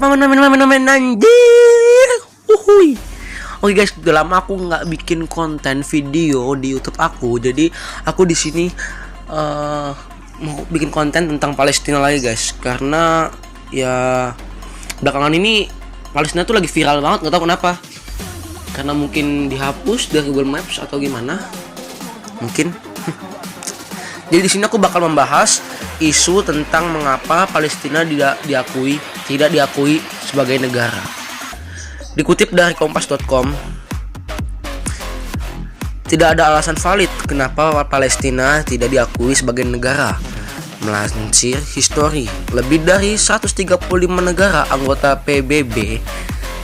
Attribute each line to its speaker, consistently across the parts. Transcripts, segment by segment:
Speaker 1: paman anjir. Uhuy. Oke guys, udah lama aku nggak bikin konten video di YouTube aku. Jadi aku di sini mau bikin konten tentang Palestina lagi guys. Karena ya belakangan ini Palestina tuh lagi viral banget, nggak tahu kenapa. Karena mungkin dihapus dari Google Maps atau gimana. Mungkin. Jadi di sini aku bakal membahas isu tentang mengapa Palestina tidak diakui sebagai negara. Dikutip dari kompas.com, tidak ada alasan valid kenapa Palestina tidak diakui sebagai negara. Melansir History, lebih dari 135 negara anggota PBB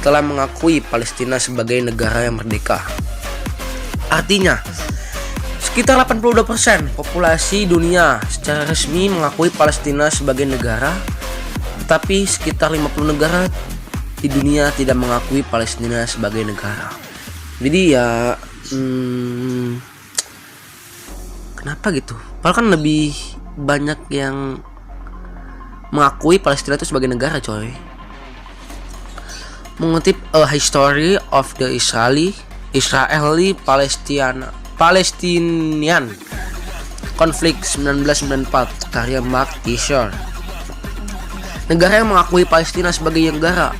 Speaker 1: telah mengakui Palestina sebagai negara yang merdeka. Artinya, sekitar 82% populasi dunia secara resmi mengakui Palestina sebagai negara, tetapi sekitar 50 negara di dunia tidak mengakui Palestina sebagai negara. Jadi ya kenapa gitu? Padahal kan lebih banyak yang mengakui Palestina itu sebagai negara, coy. Mengutip A History of the Israeli Palestinian Conflict 1994 karya Mark Tischer. Negara yang mengakui Palestina sebagai negara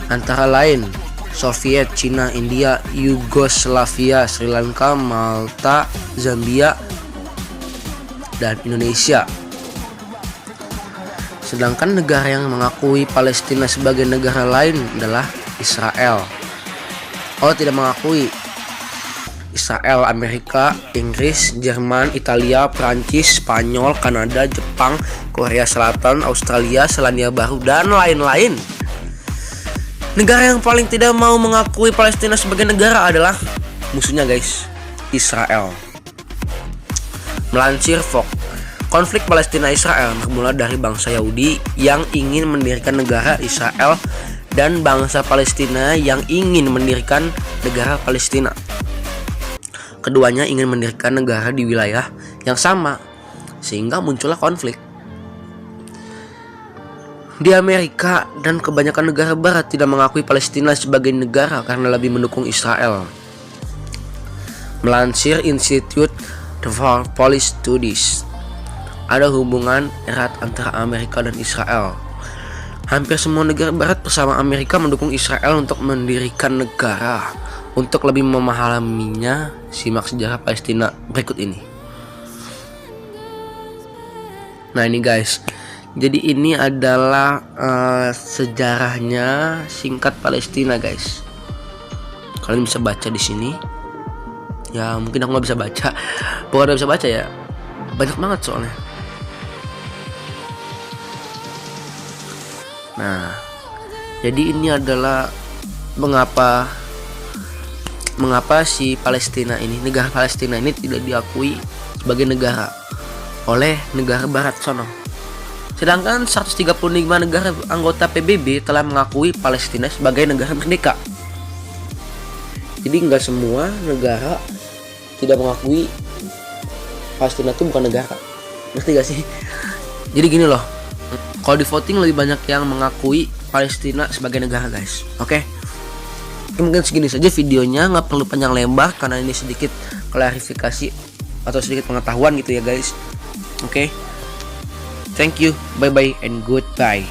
Speaker 1: antara lain Soviet, Cina, India, Yugoslavia, Sri Lanka, Malta, Zambia, dan Indonesia. Sedangkan negara yang mengakui Palestina sebagai negara lain adalah Israel. Tidak mengakui Israel, Amerika, Inggris, Jerman, Italia, Prancis, Spanyol, Kanada, Jepang, Korea Selatan, Australia, Selandia Baru, dan lain-lain. Negara yang paling tidak mau mengakui Palestina sebagai negara adalah musuhnya guys, Israel. Melansir Vox, konflik Palestina-Israel bermula dari bangsa Yahudi yang ingin mendirikan negara Israel dan bangsa Palestina yang ingin mendirikan negara Palestina. Keduanya ingin mendirikan negara di wilayah yang sama, sehingga muncullah konflik. Di Amerika dan kebanyakan negara barat tidak mengakui Palestina sebagai negara karena lebih mendukung Israel. Melansir Institute for Policy Studies, ada hubungan erat antara Amerika dan Israel. Hampir semua negara barat bersama Amerika mendukung Israel untuk mendirikan negara. Untuk lebih memahaminya, simak sejarah Palestina berikut ini. Nah ini guys, jadi ini adalah sejarahnya singkat Palestina guys. Kalian bisa baca di sini. Ya mungkin aku nggak bisa baca, bukan nggak bisa baca ya, banyak banget soalnya. Nah, jadi ini adalah mengapa si Palestina ini, negara Palestina ini tidak diakui sebagai negara oleh negara barat sono. Sedangkan 135 negara anggota PBB telah mengakui Palestina sebagai negara merdeka. Jadi nggak semua negara tidak mengakui Palestina itu bukan negara. Ngerti gak sih? Jadi gini loh, kalau di voting lebih banyak yang mengakui Palestina sebagai negara guys. Oke? Mungkin segini saja videonya, nggak perlu panjang lebar karena ini sedikit klarifikasi atau sedikit pengetahuan gitu ya guys. Oke? Thank you, bye bye and goodbye.